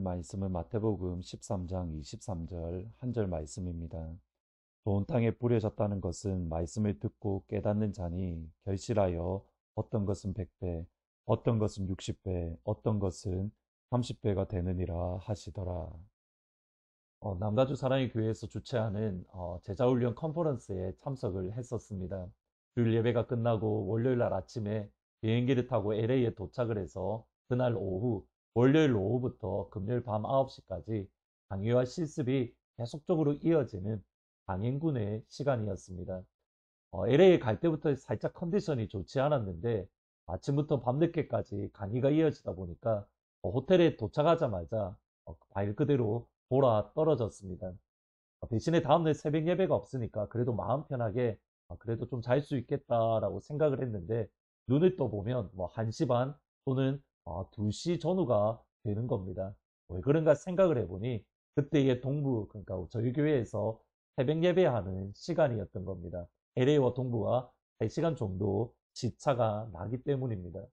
말씀은 마태복음 13장 23절 한 절 말씀입니다. 좋은 땅에 뿌려졌다는 것은 말씀을 듣고 깨닫는 자니 결실하여 어떤 것은 100배, 어떤 것은 60배, 어떤 것은 30배가 되느니라 하시더라. 남가주 사랑의 교회에서 주최하는 제자훈련 컨퍼런스에 참석을 했었습니다. 주일 예배가 끝나고 월요일 날 아침에 비행기를 타고 LA에 도착을 해서 그날 오후, 월요일 오후부터 금요일 밤 9시까지 강의와 실습이 계속적으로 이어지는 강행군의 시간이었습니다. LA에 갈 때부터 살짝 컨디션이 좋지 않았는데 아침부터 밤늦게까지 강의가 이어지다 보니까 호텔에 도착하자마자 말 그대로 돌아 떨어졌습니다. 대신에 다음날 새벽 예배가 없으니까 그래도 마음 편하게 그래도 좀 잘 수 있겠다라고 생각을 했는데 눈을 떠보면 뭐 1시 반 또는 2시 전후가 되는 겁니다. 왜 그런가 생각을 해보니 그때의 동부, 그러니까 저희 교회에서 새벽 예배하는 시간이었던 겁니다. LA와 동부가 3시간 정도 시차가 나기 때문입니다.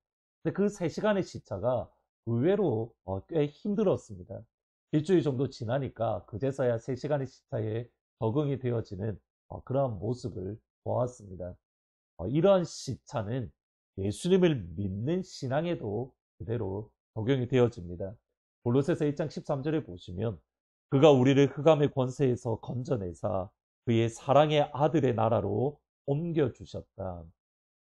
근데 그 3시간의 시차가 의외로 꽤 힘들었습니다. 일주일 정도 지나니까 그제서야 3시간의 시차에 적응이 되어지는 그러한 모습을 보았습니다. 이러한 시차는 예수님을 믿는 신앙에도 그대로 적용이 되어집니다. 골로새서 1장 13절에 보시면 그가 우리를 흑암의 권세에서 건져내사 그의 사랑의 아들의 나라로 옮겨주셨다.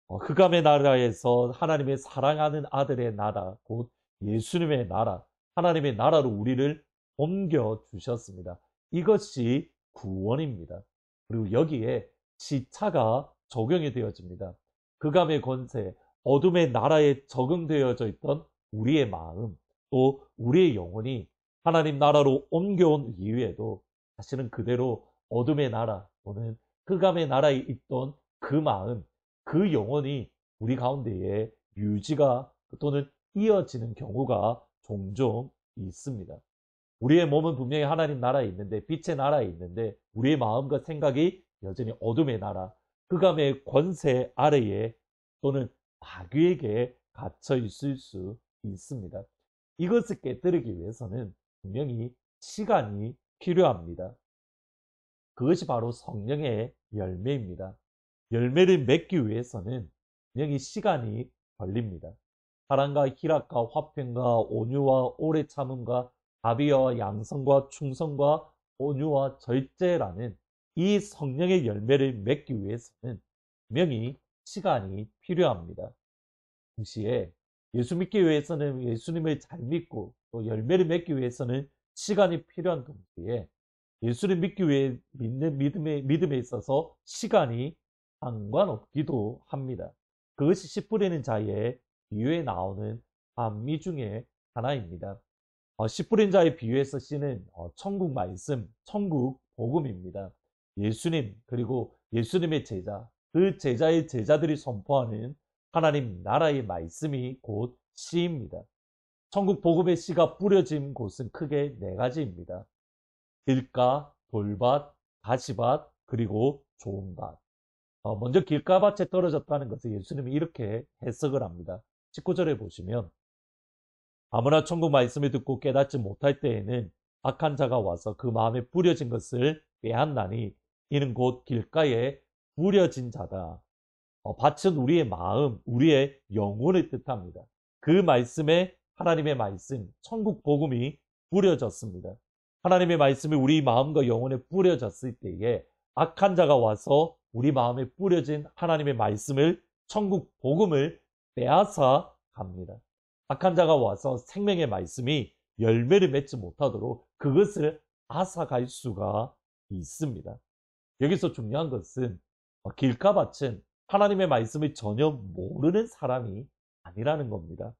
흑암의 나라에서 하나님의 사랑하는 아들의 나라, 곧 예수님의 나라, 하나님의 나라로 우리를 옮겨주셨습니다. 이것이 구원입니다. 그리고 여기에 시차가 적용이 되어집니다. 흑암의 권세, 어둠의 나라에 적응되어져 있던 우리의 마음, 또 우리의 영혼이 하나님 나라로 옮겨온 이후에도 사실은 그대로 어둠의 나라 또는 흑암의 나라에 있던 그 마음, 그 영혼이 우리 가운데에 유지가 또는 이어지는 경우가 종종 있습니다. 우리의 몸은 분명히 하나님 나라에 있는데, 빛의 나라에 있는데 우리의 마음과 생각이 여전히 어둠의 나라, 흑암의 권세 아래에 또는 마귀에게 갇혀 있을 수 있습니다. 이것을 깨뜨리기 위해서는 분명히 시간이 필요합니다. 그것이 바로 성령의 열매입니다. 열매를 맺기 위해서는 분명히 시간이 걸립니다. 사랑과 희락과 화평과 온유와 오래 참음과 자비와 양성과 충성과 온유와 절제라는 이 성령의 열매를 맺기 위해서는 분명히 시간이 필요합니다. 동시에 예수 믿기 위해서는 예수님을 잘 믿고 또 열매를 맺기 위해서는 시간이 필요한 동시에 예수를 믿기 위해 믿는 믿음에 있어서 시간이 상관없기도 합니다. 그것이 씨 뿌리는 자의 비유에 나오는 반미 중에 하나입니다. 씨 뿌린 자의 비유에서 씨는 천국 말씀, 천국 복음입니다. 예수님 그리고 예수님의 제자, 그 제자의 제자들이 선포하는 하나님 나라의 말씀이 곧 씨입니다. 천국 복음의 씨가 뿌려진 곳은 크게 4가지입니다. 길가, 돌밭, 가시밭, 그리고 좋은 밭. 먼저 길가밭에 떨어졌다는 것을 예수님이 이렇게 해석을 합니다. 19절에 보시면 아무나 천국 말씀을 듣고 깨닫지 못할 때에는 악한 자가 와서 그 마음에 뿌려진 것을 빼앗나니 이는 곧 길가에 뿌려진 자다. 밭은 우리의 마음, 우리의 영혼을 뜻합니다. 그 말씀에 하나님의 말씀, 천국 복음이 뿌려졌습니다. 하나님의 말씀이 우리 마음과 영혼에 뿌려졌을 때에 악한 자가 와서 우리 마음에 뿌려진 하나님의 말씀을, 천국 복음을 빼앗아 갑니다. 악한 자가 와서 생명의 말씀이 열매를 맺지 못하도록 그것을 앗아갈 수가 있습니다. 여기서 중요한 것은 길가밭은 하나님의 말씀을 전혀 모르는 사람이 아니라는 겁니다.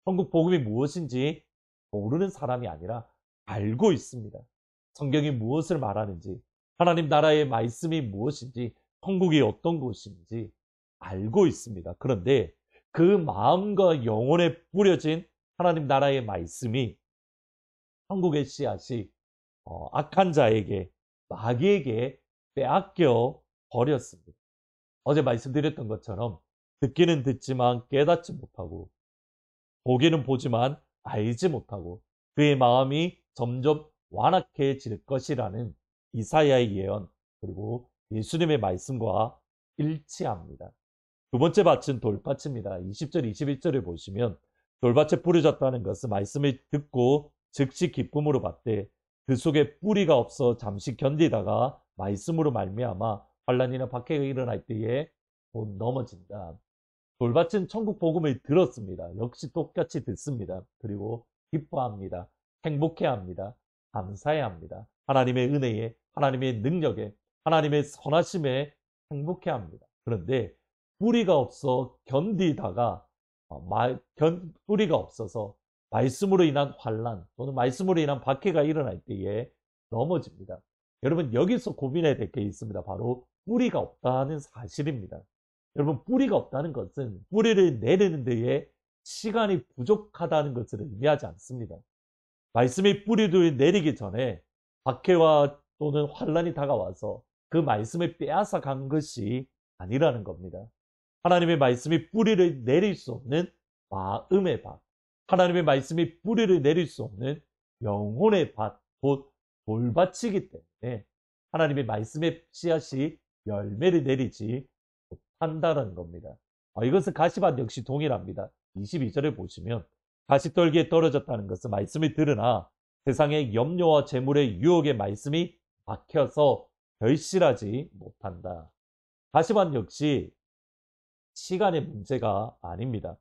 천국 복음이 무엇인지 모르는 사람이 아니라 알고 있습니다. 성경이 무엇을 말하는지, 하나님 나라의 말씀이 무엇인지, 천국이 어떤 곳인지 알고 있습니다. 그런데 그 마음과 영혼에 뿌려진 하나님 나라의 말씀이 천국의 씨앗이 악한 자에게, 마귀에게 빼앗겨 버렸습니다. 어제 말씀드렸던 것처럼 듣기는 듣지만 깨닫지 못하고 보기는 보지만 알지 못하고 그의 마음이 점점 완악해질 것이라는 이사야의 예언, 그리고 예수님의 말씀과 일치합니다. 두 번째 밭은 돌밭입니다. 20절, 21절을 보시면 돌밭에 뿌려졌다는 것은 말씀을 듣고 즉시 기쁨으로 받되 그 속에 뿌리가 없어 잠시 견디다가 말씀으로 말미암아 환난이나 박해가 일어날 때에 곧 넘어진다. 돌밭은 천국 복음을 들었습니다. 역시 똑같이 듣습니다. 그리고 기뻐합니다. 행복해합니다. 감사해합니다. 하나님의 은혜에, 하나님의 능력에, 하나님의 선하심에 행복해합니다. 그런데 뿌리가 없어 견디다가 뿌리가 없어서 말씀으로 인한 환난 또는 말씀으로 인한 박해가 일어날 때에 넘어집니다. 여러분, 여기서 고민해야 될 게 있습니다. 바로 뿌리가 없다는 사실입니다. 여러분, 뿌리가 없다는 것은 뿌리를 내리는 데에 시간이 부족하다는 것을 의미하지 않습니다. 말씀의 뿌리를 내리기 전에 박해와 또는 환난이 다가와서 그 말씀을 빼앗아 간 것이 아니라는 겁니다. 하나님의 말씀이 뿌리를 내릴 수 없는 마음의 밭, 하나님의 말씀이 뿌리를 내릴 수 없는 영혼의 밭, 곧 돌밭이기 때문에 하나님의 말씀의 씨앗이 열매를 내리지 못한다는 겁니다. 이것은 가시밭 역시 동일합니다. 22절을 보시면 가시떨기에 떨어졌다는 것은 말씀을 들으나 세상의 염려와 재물의 유혹의 말씀이 막혀서 결실하지 못한다. 가시밭 역시 시간의 문제가 아닙니다.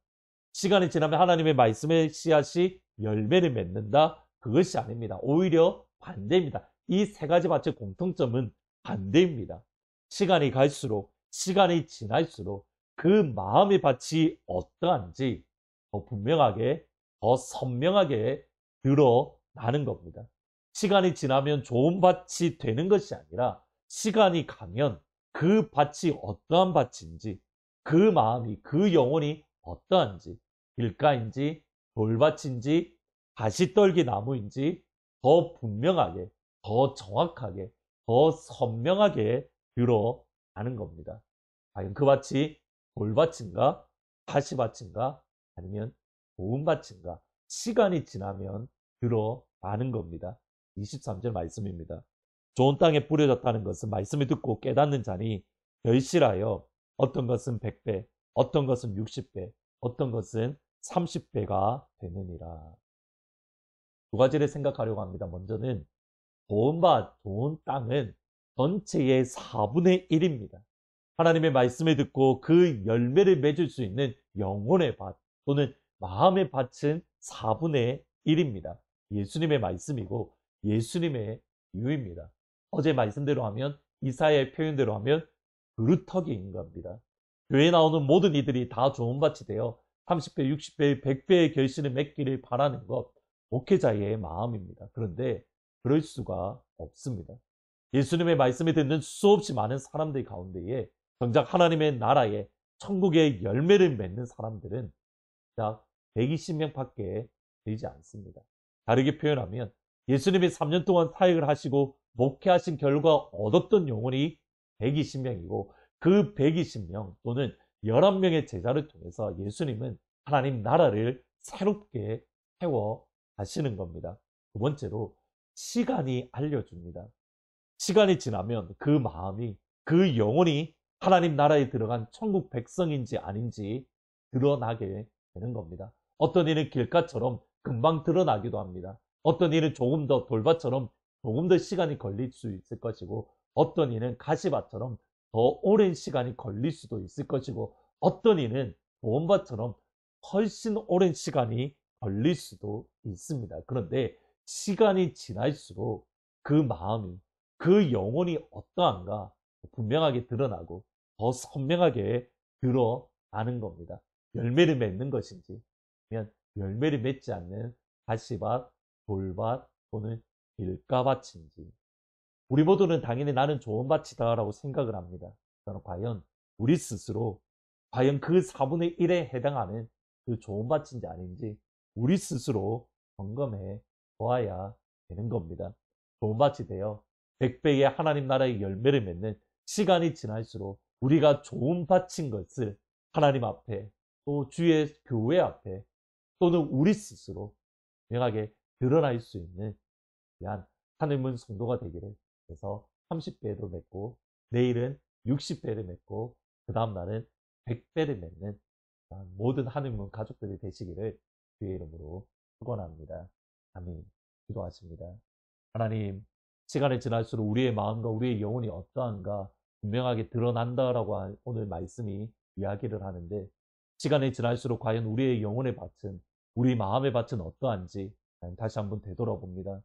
시간이 지나면 하나님의 말씀의 씨앗이 열매를 맺는다? 그것이 아닙니다. 오히려 반대입니다. 이 세 가지 밭의 공통점은 반대입니다. 시간이 갈수록, 시간이 지날수록 그 마음의 밭이 어떠한지 더 분명하게, 더 선명하게 드러나는 겁니다. 시간이 지나면 좋은 밭이 되는 것이 아니라 시간이 가면 그 밭이 어떠한 밭인지, 그 마음이, 그 영혼이 어떠한지, 길가인지 돌밭인지 가시떨기 나무인지 더 분명하게, 더 정확하게, 더 선명하게 드러나는 겁니다. 과연 그 밭이 돌밭인가, 가시밭인가, 아니면 좋은 밭인가, 시간이 지나면 드러나는 겁니다. 23절 말씀입니다. 좋은 땅에 뿌려졌다는 것은 말씀을 듣고 깨닫는 자니 결실하여 어떤 것은 100배, 어떤 것은 60배, 어떤 것은 30배가 되느니라. 두 가지를 생각하려고 합니다. 먼저는 좋은 밭, 좋은 땅은 전체의 4분의 1입니다. 하나님의 말씀을 듣고 그 열매를 맺을 수 있는 영혼의 밭 또는 마음의 밭은 4분의 1입니다. 예수님의 말씀이고 예수님의 이유입니다. 어제 말씀대로 하면, 이사야의 표현대로 하면 그루터기인 겁니다. 교회에 나오는 모든 이들이 다 좋은 밭이 되어 30배, 60배, 100배의 결실을 맺기를 바라는 것, 목회자의 마음입니다. 그런데 그럴 수가 없습니다. 예수님의 말씀을 듣는 수없이 많은 사람들 가운데에 정작 하나님의 나라에, 천국의 열매를 맺는 사람들은 약 120명밖에 되지 않습니다. 다르게 표현하면 예수님이 3년 동안 사역을 하시고 목회하신 결과 얻었던 영혼이 120명이고 그 120명 또는 11명의 제자를 통해서 예수님은 하나님 나라를 새롭게 세워 가시는 겁니다. 두 번째로 시간이 알려줍니다. 시간이 지나면 그 마음이, 그 영혼이 하나님 나라에 들어간 천국 백성인지 아닌지 드러나게 되는 겁니다. 어떤 일은 길가처럼 금방 드러나기도 합니다. 어떤 일은 조금 더 돌밭처럼 조금 더 시간이 걸릴 수 있을 것이고, 어떤 일은 가시밭처럼 더 오랜 시간이 걸릴 수도 있을 것이고, 어떤 일은 보온밭처럼 훨씬 오랜 시간이 걸릴 수도 있습니다. 그런데 시간이 지날수록 그 마음이, 그 영혼이 어떠한가 분명하게 드러나고 더 선명하게 드러나는 겁니다. 열매를 맺는 것인지 아니면 열매를 맺지 않는 가시밭, 돌밭 또는 길가밭인지. 우리 모두는 당연히 나는 좋은 밭이다 라고 생각을 합니다. 그러나 과연 우리 스스로 과연 그 4분의 1에 해당하는 그 좋은 밭인지 아닌지 우리 스스로 점검해 보아야 되는 겁니다. 좋은 밭이 되어 100배의 하나님 나라의 열매를 맺는, 시간이 지날수록 우리가 좋은 밭인 것을 하나님 앞에, 또 주의 교회 앞에, 또는 우리 스스로 명하게 드러날 수 있는 위한 하늘문 성도가 되기를, 그래서 30배를 맺고 내일은 60배를 맺고 그 다음날은 100배를 맺는 모든 하늘문 가족들이 되시기를 주의 이름으로 축원합니다. 아멘. 기도하십니다. 하나님, 시간이 지날수록 우리의 마음과 우리의 영혼이 어떠한가 분명하게 드러난다라고 오늘 말씀이 이야기를 하는데, 시간이 지날수록 과연 우리의 영혼의 밭은, 우리 마음의 밭은 어떠한지 다시 한번 되돌아봅니다.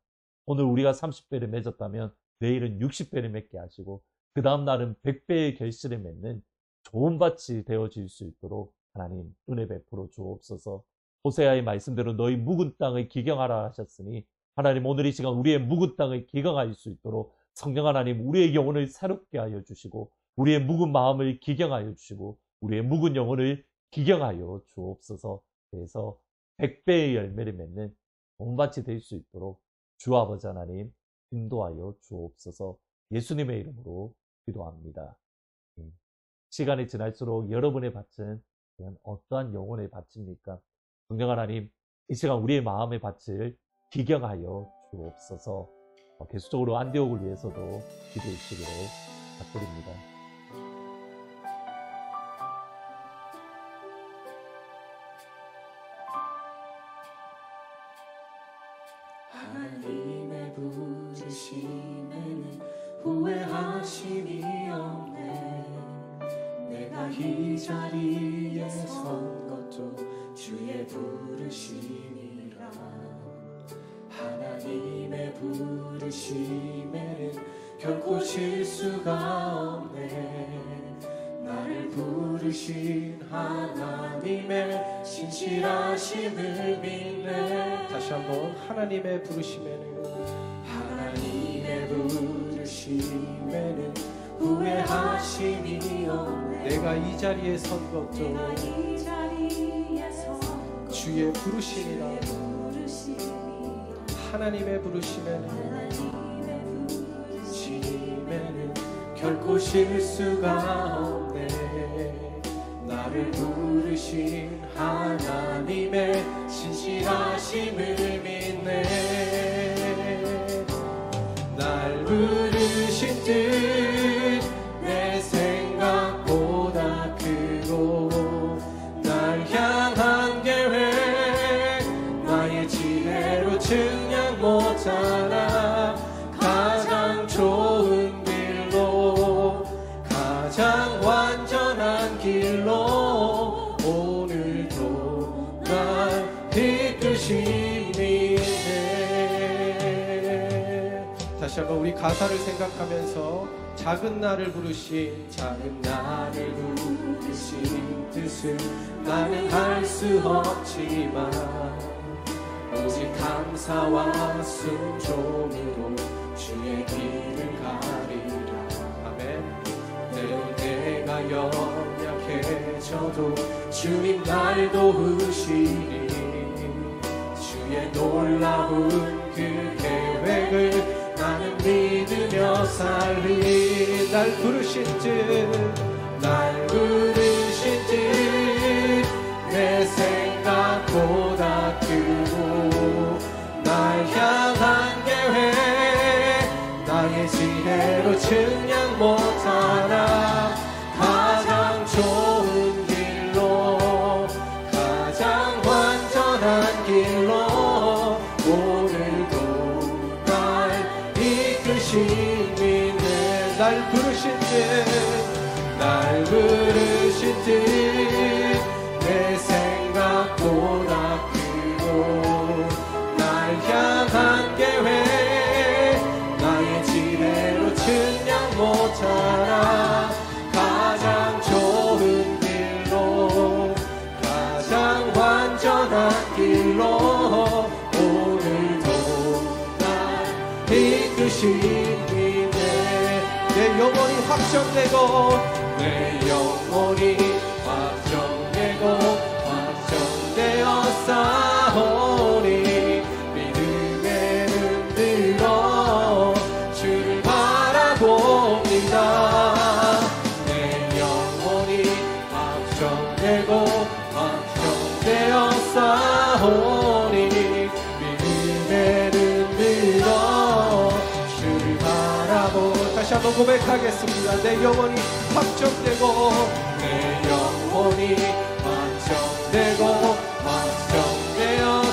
오늘 우리가 30배를 맺었다면 내일은 60배를 맺게 하시고 그 다음 날은 100배의 결실을 맺는 좋은 밭이 되어질 수 있도록 하나님 은혜 베풀어 주옵소서. 호세아의 말씀대로 너희 묵은 땅을 기경하라 하셨으니, 하나님 오늘 이 시간 우리의 묵은 땅을 기경할 수 있도록 성령 하나님 우리의 영혼을 새롭게 하여 주시고, 우리의 묵은 마음을 기경하여 주시고, 우리의 묵은 영혼을 기경하여 주옵소서. 그래서 100배의 열매를 맺는 본밭이 될 수 있도록 주 아버지 하나님 인도하여 주옵소서. 예수님의 이름으로 기도합니다. 시간이 지날수록 여러분의 밭은 어떠한 영혼의 밭입니까? 성령 하나님, 이 시간 우리의 마음의 밭을 기경하여 주옵소서. 계속적으로 안디옥을 위해서도 기도해 주시기를 부탁드립니다. 하나님의 부르심에는 후회하심이 없네. 내가 이 자리에 선 것도 주의 부르심이라. 하나님의 부르심에는 결코 실수가 없네. 나를 부르신 하나님의 신실하심을 믿네. 다시 한번 하나님의 부르심에는 후회하심이 없네. 내가 이 자리에 선 것도 주의 부르심이라. 하나님의 부르심에는 결코 실수가 없네. 나를 부르신 하나님의 신실하심을 믿네. 날 부르신 뜻 내 생각보다 크고, 날 향한 계획 나의 지혜로 증량 못하나. 가장 좋은 길로, 가장 완전한 길로 오늘도 날 이끄심이네. 다시 한번 우리 가사를 생각하면서 작은 나를 부르신 뜻을 나는 할 수 없지만, 오직 감사와 순종으로 주의 길을 가리라. 아멘. 때론 내가 연약해져도 주님 날 도우시니, 주의 놀라운 그 계획을 나는 믿으며 살리. 날 부르신 뜻, 날 부르신 뜻 내 생각보다 크고, 날 향한 계획 나의 지혜로 증량 못하나. 가장 좋은 길로, 가장 완전한 길로 오늘도 날 이끄시네. 날 부르신 뜻, 날 부르신 뜻 내 생각보다 크고, 날 향한 계획 나의 지혜로 증량 못하나. 가장 좋은 길로, 가장 완전한 길로 오늘도 날 이끄시네. 내 영혼이 확정되고, 내 영혼이 확정되고 확정되어 싸우니, 믿음의 눈들어 주를 바라봅니다. 내 영혼이 확정되고 확정되어 싸우니, 믿음의 한번 고백하겠습니다. 내 영혼이 확정되고 내 영혼이 확정되고 확정되었사오니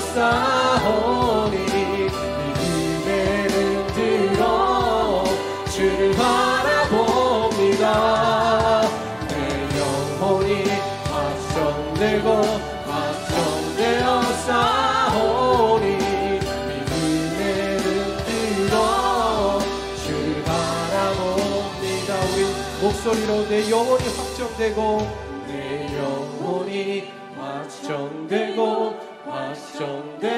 믿음에는 들어 주를 바라봅니다. 내 영혼이 확정되고 확정되었사오니 믿음에는 들어 주를 바라봅니다. 우리 목소리로 내 영혼이 확정되고 내 영혼이 확정되고 확정되었사오니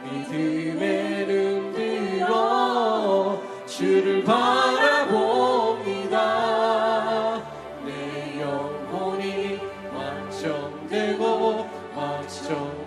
믿음에는 들어 주를 바라봅니다. 내 영혼이 확정되고 확정